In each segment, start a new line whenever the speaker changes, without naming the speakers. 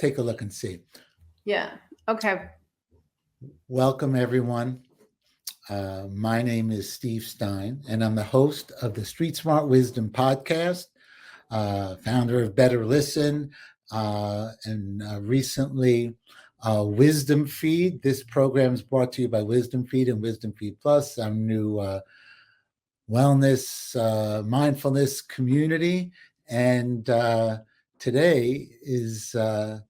take a look and see.
Yeah. Okay.
Welcome, everyone. My name is Steve Stein, and I'm the host of the Street Smart Wisdom podcast, founder of Better Listen, and recently Wisdom Feed. This program is brought to you by Wisdom Feed and Wisdom Feed Plus, our new wellness, mindfulness community. And today is a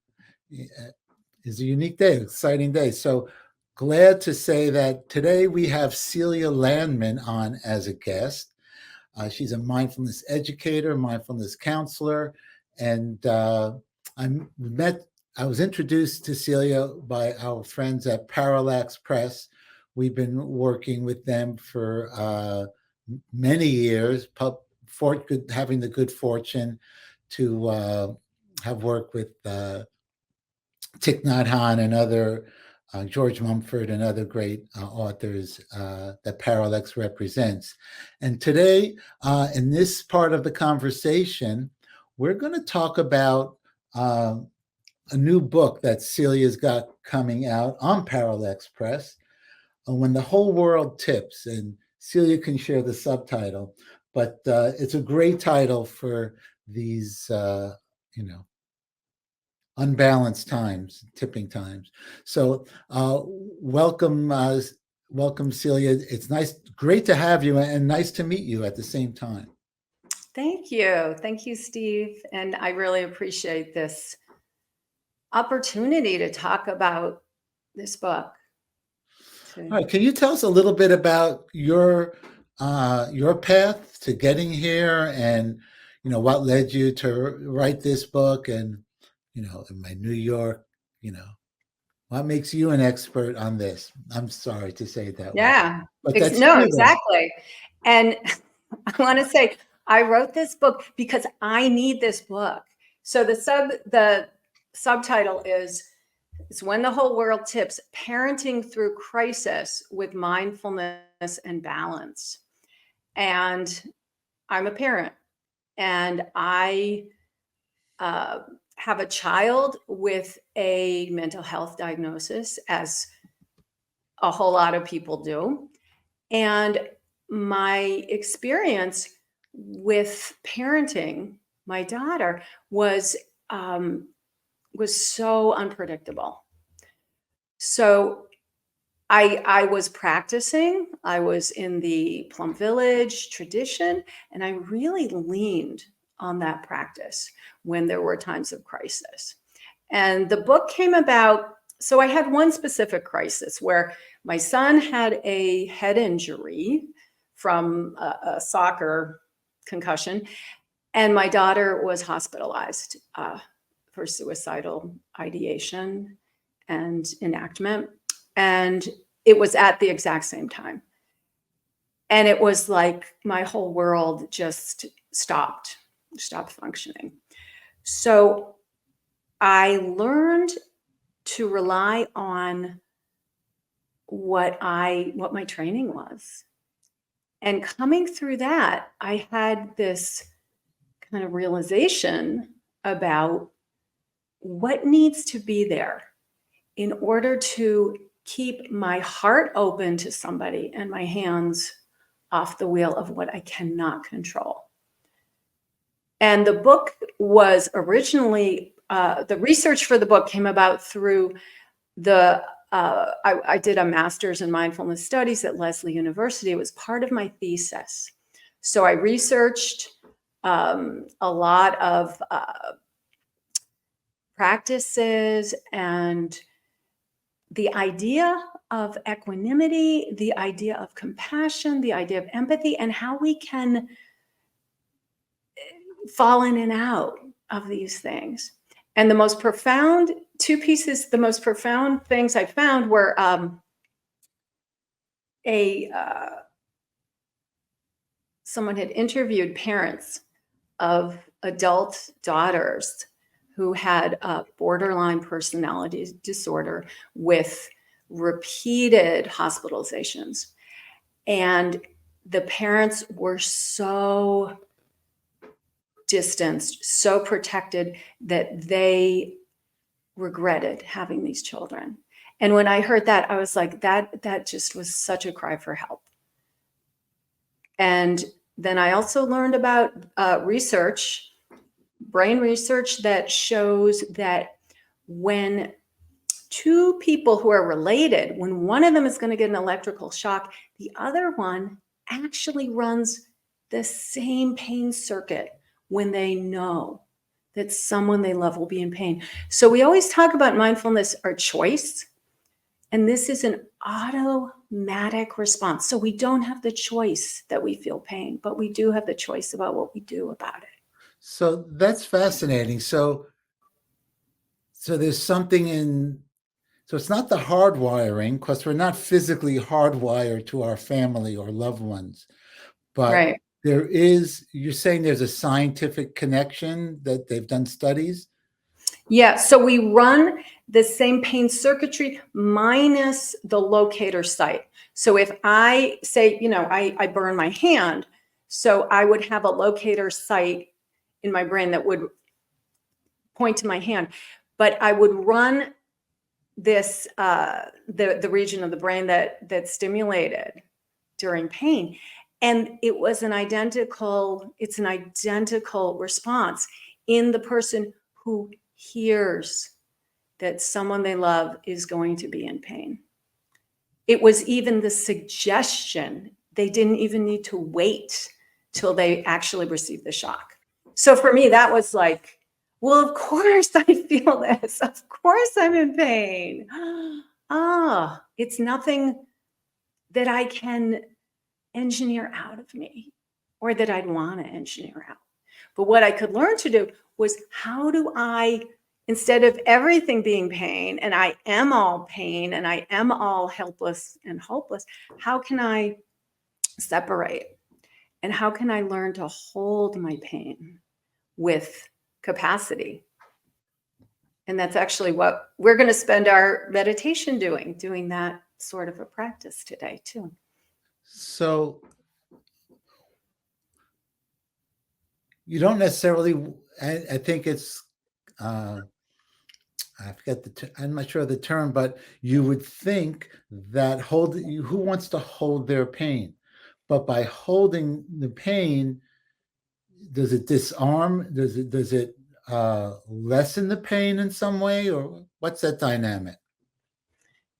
unique day, exciting day. So glad to say that today we have Celia Landman on as a guest. She's a mindfulness educator, mindfulness counselor, and I was introduced to Celia by our friends at Parallax Press. We've been working with them for many years, having the good fortune to have worked with Thich Nhat Hanh and other George Mumford and other great authors that Parallax represents. And today, in this part of the conversation, we're going to talk about a new book that Celia's got coming out on Parallax Press, When the Whole World Tips. And Celia can share the subtitle, but it's a great title for these, unbalanced times, tipping times. So welcome, Celia. It's great to have you, and nice to meet you at the same time.
Thank you, Steve, and I really appreciate this opportunity to talk about this book.
All right, can you tell us a little bit about your path to getting here, and what led you to write this book, and in my New York, what makes you an expert on this? I'm sorry to say it that way.
Yeah,
But that's
no, exactly. And I want to say, I wrote this book because I need this book. So the subtitle is When the Whole World Tips, Parenting Through Crisis with Mindfulness and Balance. And I'm a parent, and I have a child with a mental health diagnosis, as a whole lot of people do. And my experience with parenting my daughter was so unpredictable. So I was practicing. I was in the Plum Village tradition, and I really leaned on that practice when there were times of crisis. And the book came about. So I had one specific crisis where my son had a head injury from a soccer concussion, and my daughter was hospitalized for suicidal ideation and enactment. And it was at the exact same time. And it was like my whole world just stopped functioning. So I learned to rely on what my training was. And coming through that, I had this kind of realization about what needs to be there in order to keep my heart open to somebody and my hands off the wheel of what I cannot control. And the book was originally, the research for the book came about through I did a master's in mindfulness studies at Lesley University. It was part of my thesis. So I researched a lot of practices and the idea of equanimity, the idea of compassion, the idea of empathy, and how we can fall in and out of these things. And the most profound things I found were someone had interviewed parents of adult daughters who had a borderline personality disorder with repeated hospitalizations. And the parents were so distanced, so protected, that they regretted having these children. And when I heard that, I was like, that just was such a cry for help. And then I also learned about research, brain research, that shows that when two people who are related, when one of them is going to get an electrical shock, the other one actually runs the same pain circuit when they know that someone they love will be in pain. So we always talk about mindfulness, our choice, and this is an automatic response. So we don't have the choice that we feel pain, but we do have the choice about what we do about it.
So that's fascinating. So there's something in, so it's not the hardwiring, because we're not physically hardwired to our family or loved ones, but
Right.
there is, you're saying there's a scientific connection that they've done studies?
Yeah, so we run the same pain circuitry minus the locator site. So if I say, I burn my hand, so I would have a locator site in my brain that would point to my hand, but I would run this the region of the brain that stimulated during pain, and it's an identical response in the person who hears that someone they love is going to be in pain. It was even the suggestion. They didn't even need to wait till they actually received the shock. So for me, that was like, well, of course I feel this. Of course I'm in pain. It's nothing that I can engineer out of me or that I'd want to engineer out. But what I could learn to do was, how do I, instead of everything being pain, and I am all pain and I am all helpless and hopeless, how can I separate? And how can I learn to hold my pain with capacity? And that's actually what we're going to spend our meditation doing that sort of a practice today too.
So you don't necessarily, I think it's, I forget I'm not sure of the term, but you would think that who wants to hold their pain? But by holding the pain, does it disarm? Does it lessen the pain in some way, or what's that dynamic?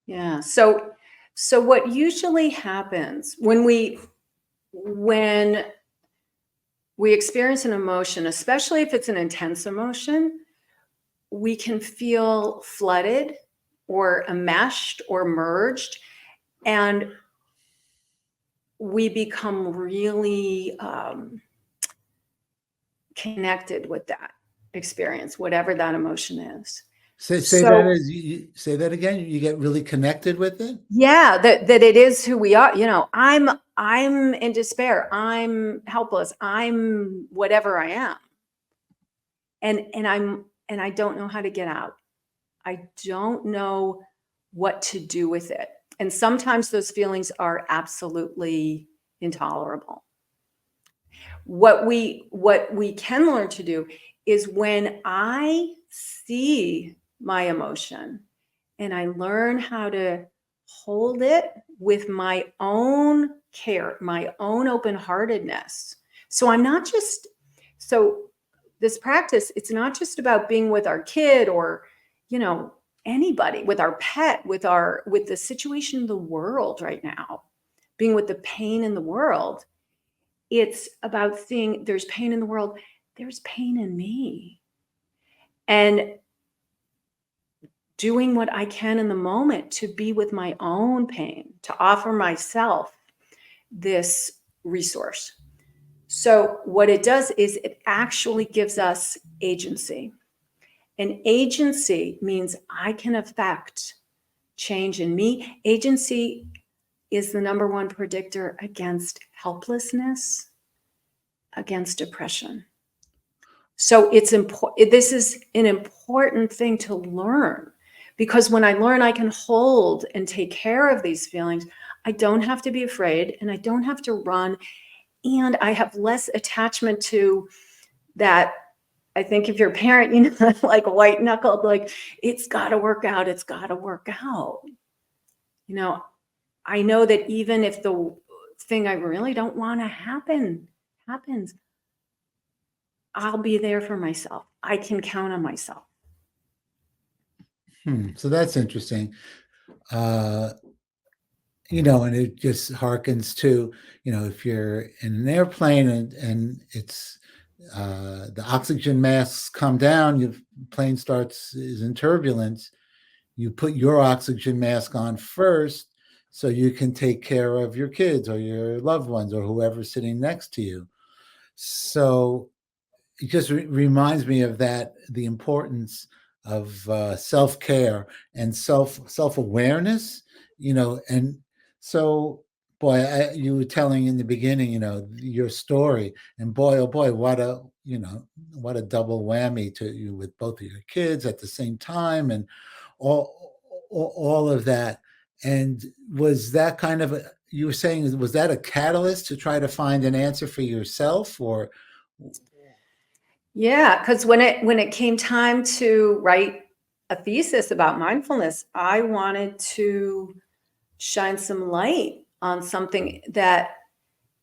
Yeah. So what usually happens when we experience an emotion, especially if it's an intense emotion, we can feel flooded or enmeshed or merged, and we become really connected with that experience, whatever that emotion is.
Say that
So
as say that again. You get really connected with it.
yeah, that it is who we are. I'm in despair. I'm helpless. I'm whatever I am. And I don't know how to get out. I don't know what to do with it. And sometimes those feelings are absolutely intolerable. What we can learn to do is, when I see my emotion and I learn how to hold it with my own care, my own open-heartedness. So I'm not just, so this practice, it's not just about being with our kid or, anybody, with our pet, with the situation in the world right now, being with the pain in the world. It's about seeing there's pain in the world, there's pain in me. And doing what I can in the moment to be with my own pain, to offer myself this resource. So what it does is it actually gives us agency. And agency means I can affect change in me. Agency is the number one predictor against helplessness, against depression. So it's important. This is an important thing to learn, because when I learn I can hold and take care of these feelings, I don't have to be afraid and I don't have to run, and I have less attachment to that I think if you're a parent, like white knuckled, like it's got to work out. It's got to work out. I know that even if the thing I really don't want to happens, I'll be there for myself. I can count on myself.
So that's interesting. Uh, and it just harkens to, if you're in an airplane and it's the oxygen masks come down, your plane is in turbulence, you put your oxygen mask on first so you can take care of your kids or your loved ones or whoever's sitting next to you. So it just reminds me of that, the importance of self-care and self-awareness, and so boy, you were telling in the beginning, your story, and boy, oh boy, what a double whammy to you with both of your kids at the same time, and all of that. And was that kind of you were saying, was that a catalyst to try to find an answer for yourself, or?
Yeah, because when it came time to write a thesis about mindfulness, I wanted to shine some light on something that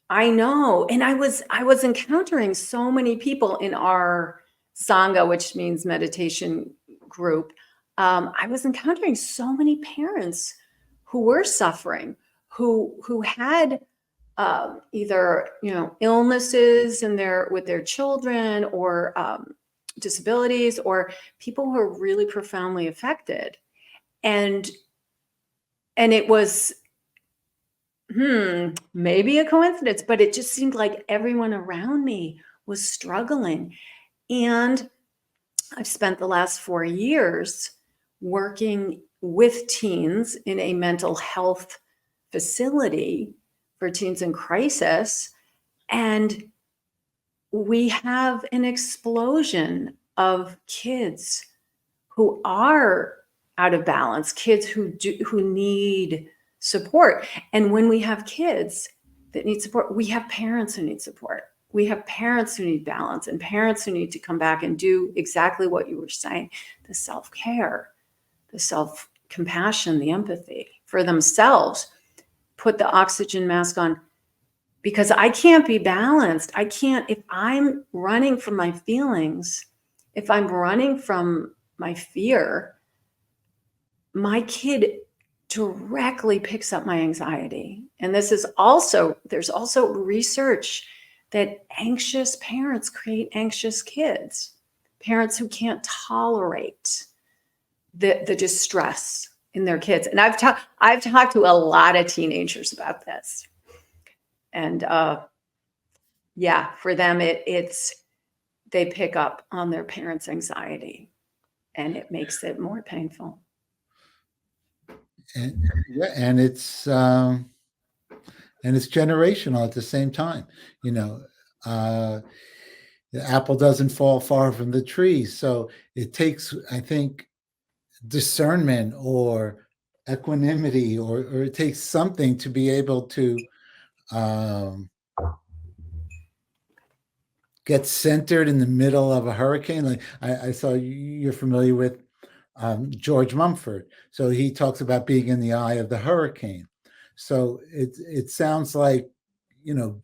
I know. And I was encountering so many people in our Sangha, which means meditation group. I was encountering so many parents who were suffering, who had either illnesses with their children, or disabilities, or people who are really profoundly affected, and it was maybe a coincidence, but it just seemed like everyone around me was struggling. And I've spent the last 4 years working with teens in a mental health facility for teens in crisis. And we have an explosion of kids who are out of balance, kids who need support. And when we have kids that need support, we have parents who need support. We have parents who need balance, and parents who need to come back and do exactly what you were saying, the self-care, the self-compassion, the empathy for themselves, put the oxygen mask on, because I can't be balanced. I can't, if I'm running from my feelings, if I'm running from my fear, my kid directly picks up my anxiety. And there's also research that anxious parents create anxious kids, parents who can't tolerate the distress in their kids. And I've talked to a lot of teenagers about this. And yeah, for them, it's they pick up on their parents' anxiety, and it makes it more painful.
And yeah, and it's generational at the same time. You know, uh, the apple doesn't fall far from the tree, so it takes, I think, discernment or equanimity, or it takes something to be able to um, get centered in the middle of a hurricane. Like I saw you're familiar with George Mumford. So he talks about being in the eye of the hurricane. So it sounds like, you know,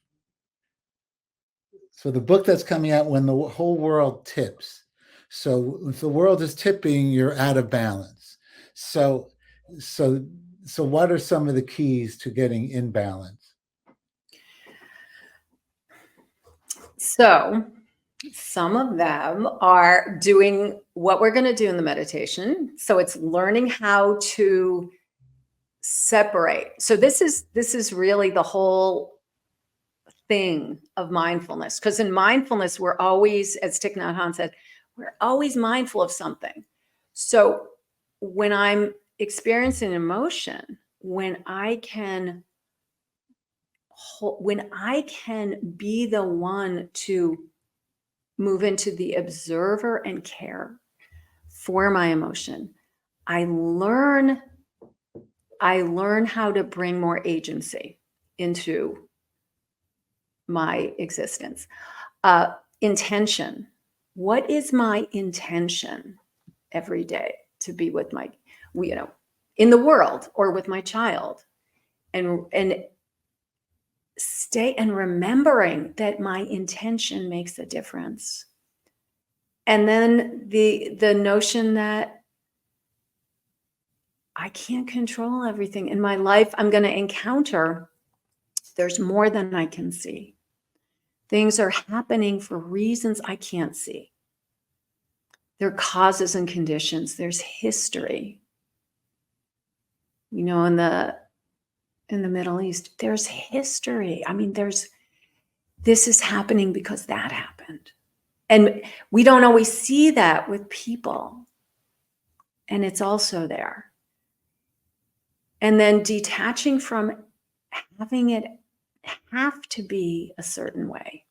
so the book that's coming out, When the Whole World Tips. So if the world is tipping, you're out of balance. So so so what are some of the keys to getting in balance?
So some of them are doing what we're going to do in the meditation. So it's learning how to separate. So this is really the whole thing of mindfulness, because in mindfulness we're always, as Thich Nhat Hanh said, we're always mindful of something. So when I'm experiencing emotion, when I can be the one to move into the observer and care for my emotion, I learn how to bring more agency into my existence. Intention, what is my intention every day to be with my, in the world or with my child, and stay and remembering that my intention makes a difference. And then the notion that I can't control everything in my life. I'm going to encounter, there's more than I can see. Things are happening for reasons I can't see. There are causes and conditions. There's history. In the Middle East, there's history. I mean, this is happening because that happened. And we don't always see that with people. And it's also there. And then detaching from having it have to be a certain way.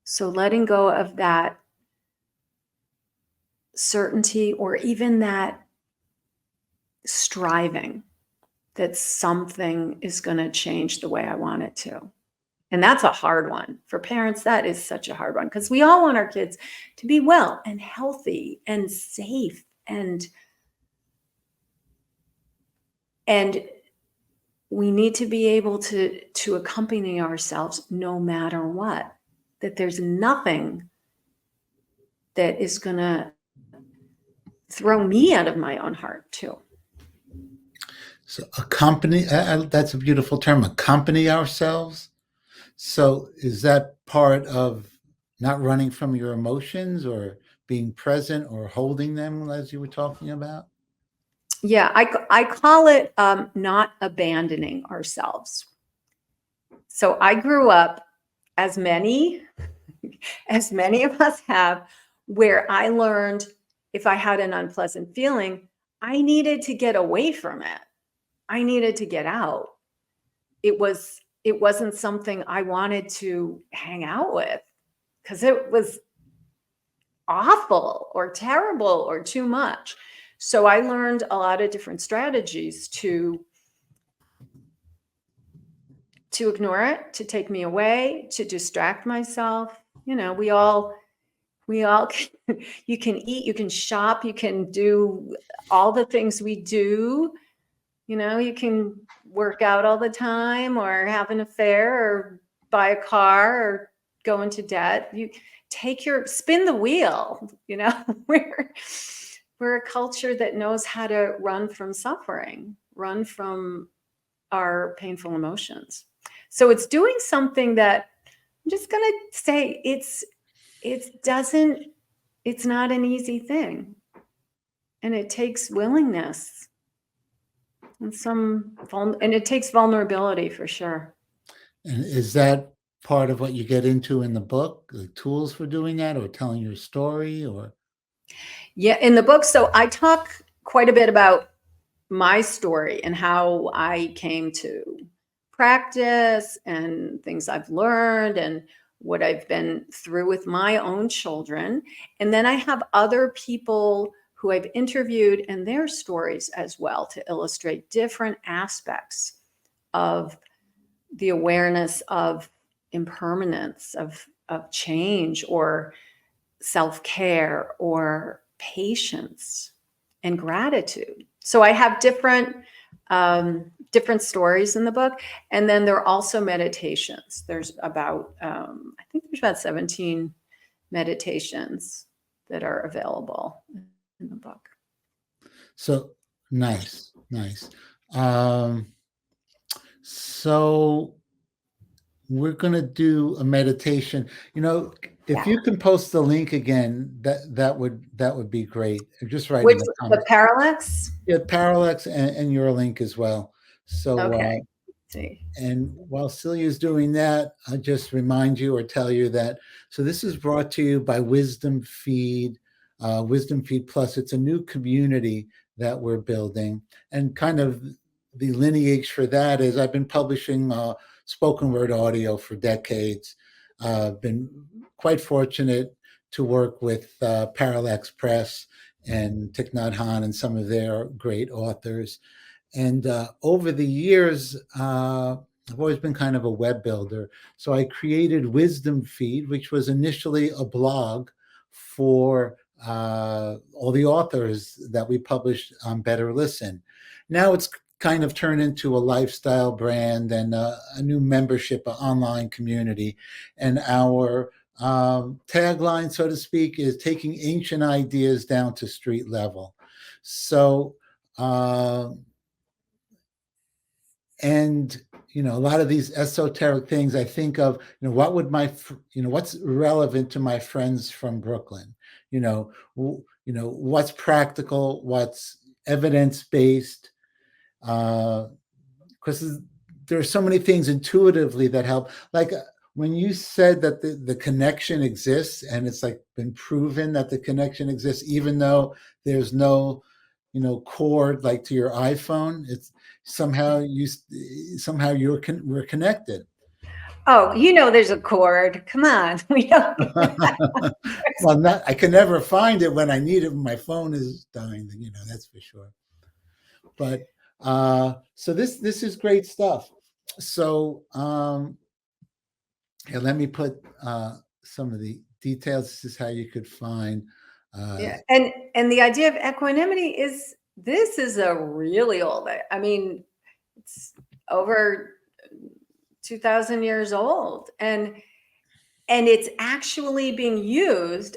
So letting go of that certainty, or even that striving that something is going to change the way I want it to. And that's a hard one. For parents, that is such a hard one, because we all want our kids to be well and healthy and safe, and we need to be able to accompany ourselves no matter what. That there's nothing that is going to throw me out of my own heart too.
So accompany, that's a beautiful term, accompany ourselves. So is that part of not running from your emotions, or being present, or holding them, as you were talking about?
Yeah, I call it not abandoning ourselves. So I grew up, as many of us have, where I learned if I had an unpleasant feeling, I needed to get away from it. I needed to get out. It wasn't something I wanted to hang out with, because it was awful or terrible or too much. So I learned a lot of different strategies to ignore it, to take me away, to distract myself. We all you can eat, you can shop, you can do all the things we do. You can work out all the time, or have an affair, or buy a car, or go into debt. You spin the wheel. We're a culture that knows how to run from suffering, run from our painful emotions. So it's doing something that I'm just going to say it's not an easy thing. And it takes willingness and it takes vulnerability, for sure.
And is that part of what you get into in the book, the tools for doing that, or telling your story, or?
Yeah, in the book. So I talk quite a bit about my story and how I came to practice, and things I've learned, and what I've been through with my own children. And then I have other people who I've interviewed, and their stories as well, to illustrate different aspects of the awareness of impermanence, of change, or self-care, or patience and gratitude. So I have different stories in the book. And then there are also meditations. There's about, I think there's about 17 meditations that are available in the book.
So nice. So we're going to do a meditation. If you can post the link again, that would be great. Just right in the
The
comments.
Parallax?
Yeah, Parallax, and your link as well. So,
Okay. See.
and while Celia's doing that, I'll just remind you, or tell you that, so this is brought to you by Wisdom Feed Plus. It's a new community that we're building, and kind of the lineage for that is I've been publishing spoken word audio for decades. Been quite fortunate to work with Parallax Press and Thich Nhat Hanh and some of their great authors. And over the years, I've always been kind of a web builder. So I created Wisdom Feed, which was initially a blog for all the authors that we published on Better Listen. Now it's kind of turned into a lifestyle brand and a new membership, an online community. And our tagline, so to speak, is taking ancient ideas down to street level. So, and a lot of these esoteric things I think of, what would what's relevant to my friends from Brooklyn, what's practical, what's evidence based, because there are so many things intuitively that help. Like when you said that the connection exists, and it's like been proven that the connection exists, even though there's no, cord like to your iPhone, it's somehow we're connected.
Oh, there's a cord. Come on. We don't.
Well, I can never find it when I need it when my phone is dying, that's for sure. But so this is great stuff. So here, let me put some of the details. This is how you could find.
Yeah, and the idea of equanimity is, this is a really old. I mean, it's over 2,000 years old, and it's actually being used,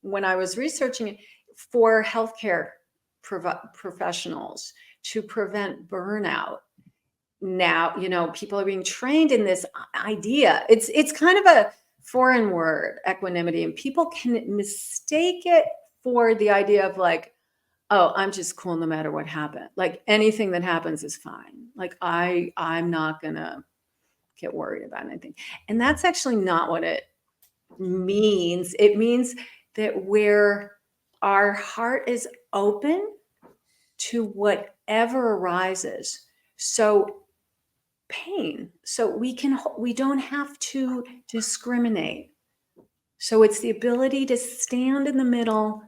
when I was researching it, for healthcare professionals to prevent burnout. Now, people are being trained in this idea. It's kind of a foreign word, equanimity, and people can mistake it for the idea of like, oh, I'm just cool no matter what happened. Like anything that happens is fine. Like I'm not gonna get worried about anything. And that's actually not what it means. It means that where our heart is open to whatever arises. So pain. So we don't have to discriminate. So it's the ability to stand in the middle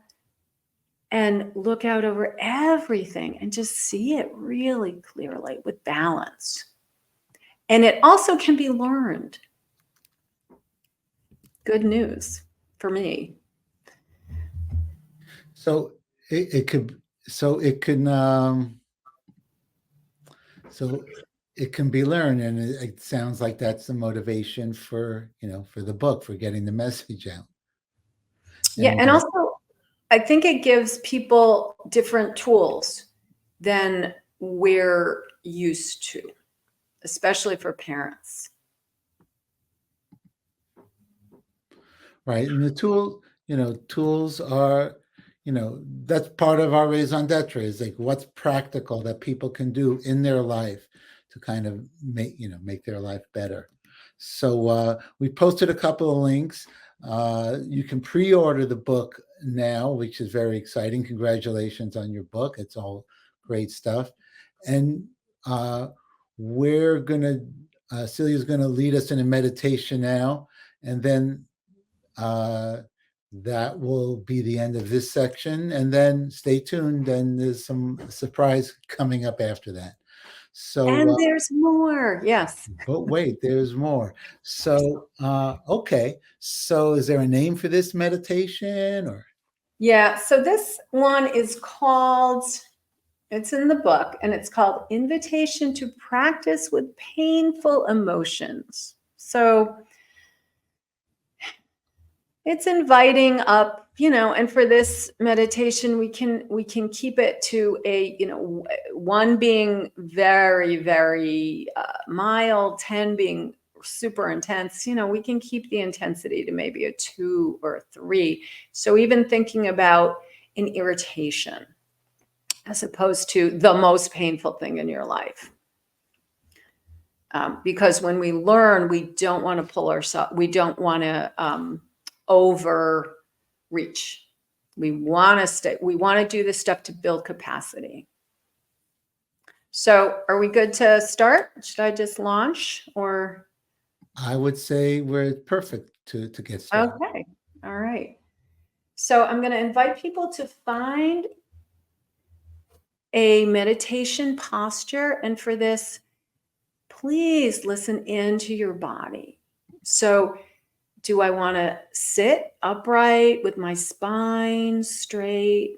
and look out over everything and just see it really clearly with balance. And it also can be learned. Good news for me.
So it could, so it can, so it can be learned, and it sounds like that's the motivation for for the book, for getting the message out.
Yeah,
And
and also I think it gives people different tools than we're used to, especially for parents.
right, and the tools are, that's part of our raison d'etre, is like what's practical that people can do in their life to kind of make their life better. So we posted a couple of links. You can pre-order the book now, which is very exciting. Congratulations on your book. It's all great stuff. And we're gonna Celia's gonna lead us in a meditation now, and then that will be the end of this section. And then stay tuned, and there's some surprise coming up after that.
And
So,
there's more. Yes.
but wait, there's more. So, okay. So, is there a name for this meditation, or?
Yeah. So this one is called, it's in the book, and it's called Invitation to Practice with Painful Emotions. So it's inviting up, and for this meditation, we can keep it to a, one being very, very mild, 10 being super intense. We can keep the intensity to maybe a 2 or a 3. So even thinking about an irritation as opposed to the most painful thing in your life. Because when we learn, we don't want to pull ourselves, we don't want to overreach. We want to do this stuff to build capacity. So are we good to start? Should I just launch, or?
I would say we're perfect to get started.
Okay. All right. So I'm going to invite people to find a meditation posture. And for this, please listen into your body. So Do I want to sit upright with my spine straight,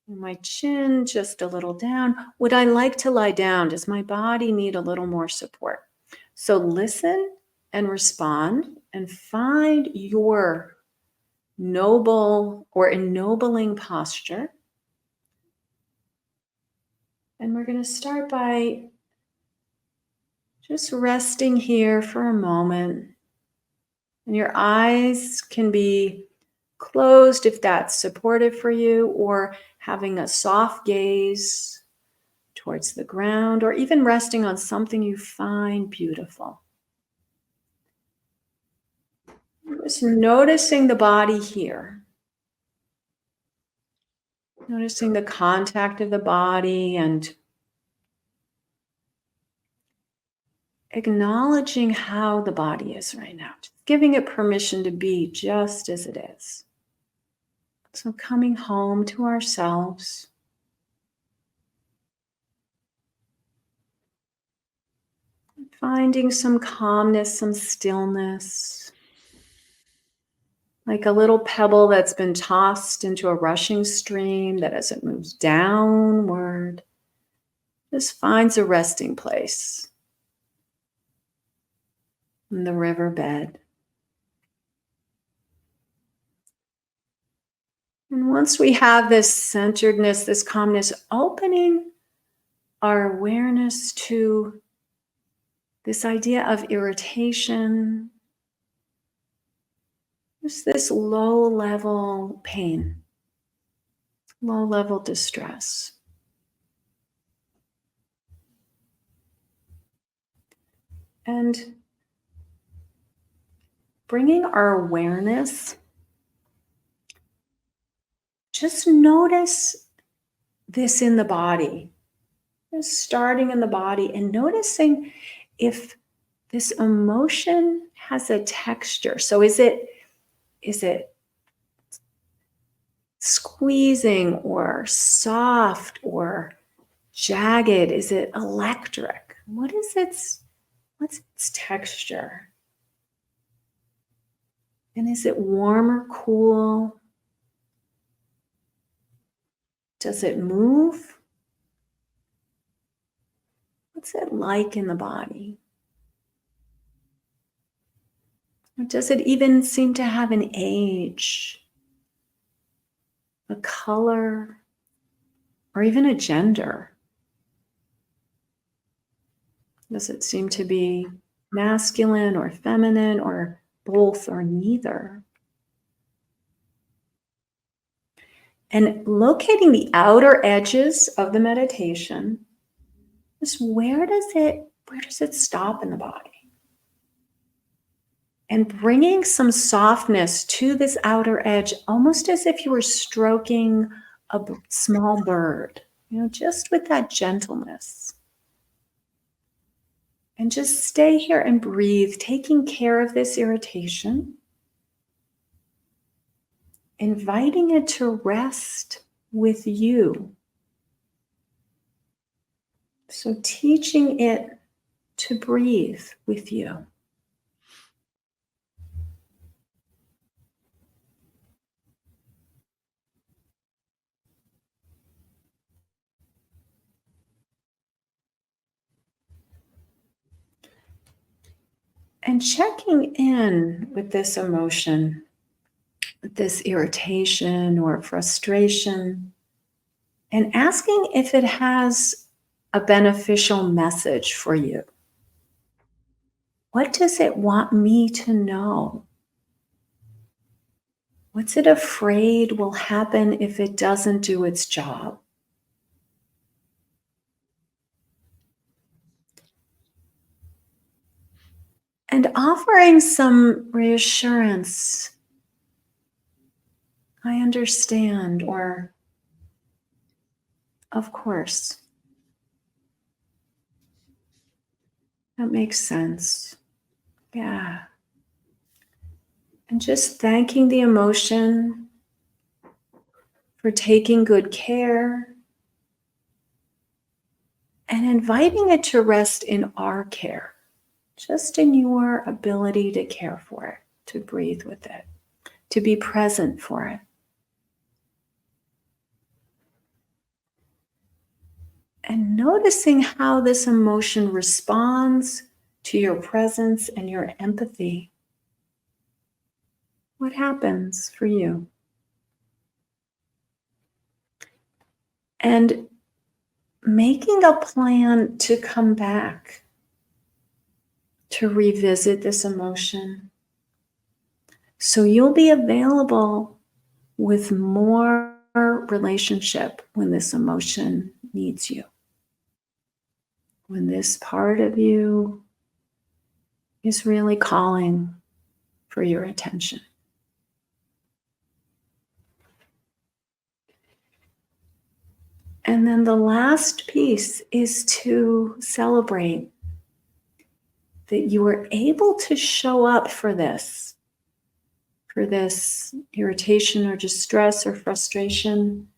my chin just a little down? Would I like to lie down? Does my body need a little more support? So listen and respond and find your noble or ennobling posture. And we're going to start by just resting here for a moment. And your eyes can be closed if that's supportive for you, or having a soft gaze towards the ground, or even resting on something you find beautiful. Just noticing the body here. Noticing the contact of the body and acknowledging how the body is right now. Just giving it permission to be just as it is. So coming home to ourselves. Finding some calmness, some stillness. Like a little pebble that's been tossed into a rushing stream that as it moves downward, just finds a resting place in the riverbed. And once we have this centeredness, this calmness, opening our awareness to this idea of irritation, just this low-level pain, low-level distress. And bringing our awareness, just notice this in the body. Just starting in the body and noticing if this emotion has a texture. So is it squeezing or soft or jagged? Is it electric? What's its texture? And is it warm or cool? Does it move? What's it like in the body? Or does it even seem to have an age, a color, or even a gender? Does it seem to be masculine or feminine or both or neither? And locating the outer edges of the meditation, just where does it stop in the body? And bringing some softness to this outer edge, almost as if you were stroking a small bird, just with that gentleness. And just stay here and breathe, taking care of this irritation, inviting it to rest with you. So teaching it to breathe with you. And checking in with this emotion, with this irritation or frustration, and asking if it has a beneficial message for you. What does it want me to know? What's it afraid will happen if it doesn't do its job? And offering some reassurance. I understand, or of course. That makes sense. Yeah. And just thanking the emotion for taking good care and inviting it to rest in our care, just in your ability to care for it. to breathe with it, to be present for it. And noticing how this emotion responds to your presence and your empathy. What happens for you? And making a plan to come back, to revisit this emotion. So you'll be available with more relationship when this emotion needs you. When this part of you is really calling for your attention. And then the last piece is to celebrate that you were able to show up for this irritation or distress or frustration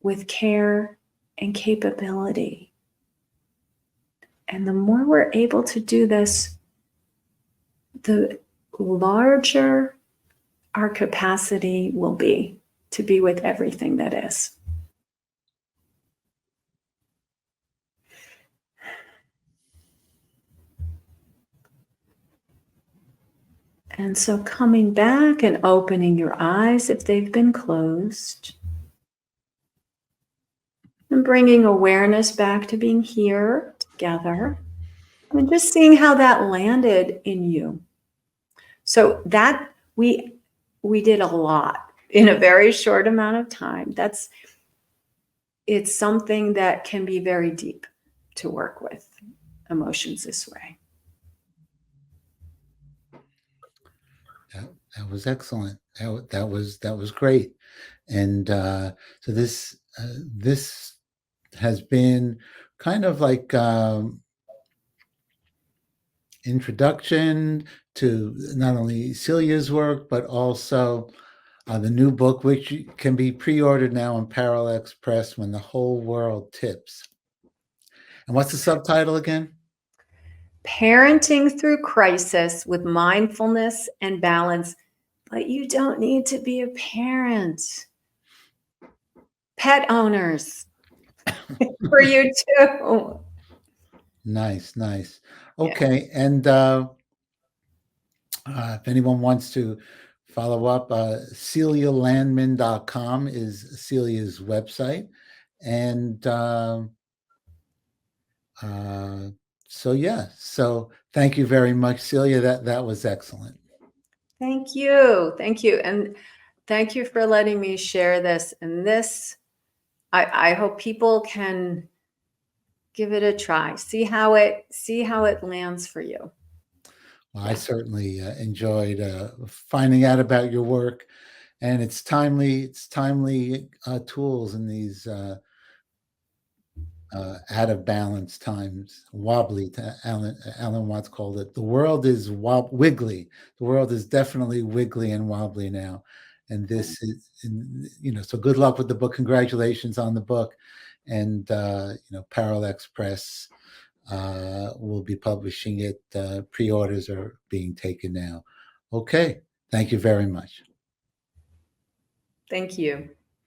with care and capability. And the more we're able to do this, the larger our capacity will be to be with everything that is. And so coming back and opening your eyes if they've been closed. And bringing awareness back to being here together. And just seeing how that landed in you. So that we did a lot in a very short amount of time. It's something that can be very deep to work with emotions this way.
That was excellent. That was great. And so this has been kind of like introduction to not only Celia's work, but also the new book, which can be pre-ordered now on Parallax Press, When the Whole World Tips. And what's the subtitle again?
Parenting through crisis with mindfulness and balance, but you don't need to be a parent. Pet owners, for you too.
Nice.
Yeah.
Okay. And if anyone wants to follow up, CeliaLandman.com is Celia's website. And so thank you very much, Celia. That was excellent.
Thank you. And thank you for letting me share this. And this, I hope people can give it a try. See how it lands for you.
Well, I certainly enjoyed finding out about your work, and it's timely tools in these out of balance times, wobbly. Alan Watts called it. The world is wiggly. The world is definitely wiggly and wobbly now, and this is, so good luck with the book. Congratulations on the book, and Parallax Press will be publishing it. Pre-orders are being taken now. Okay, thank you very much.
Thank you.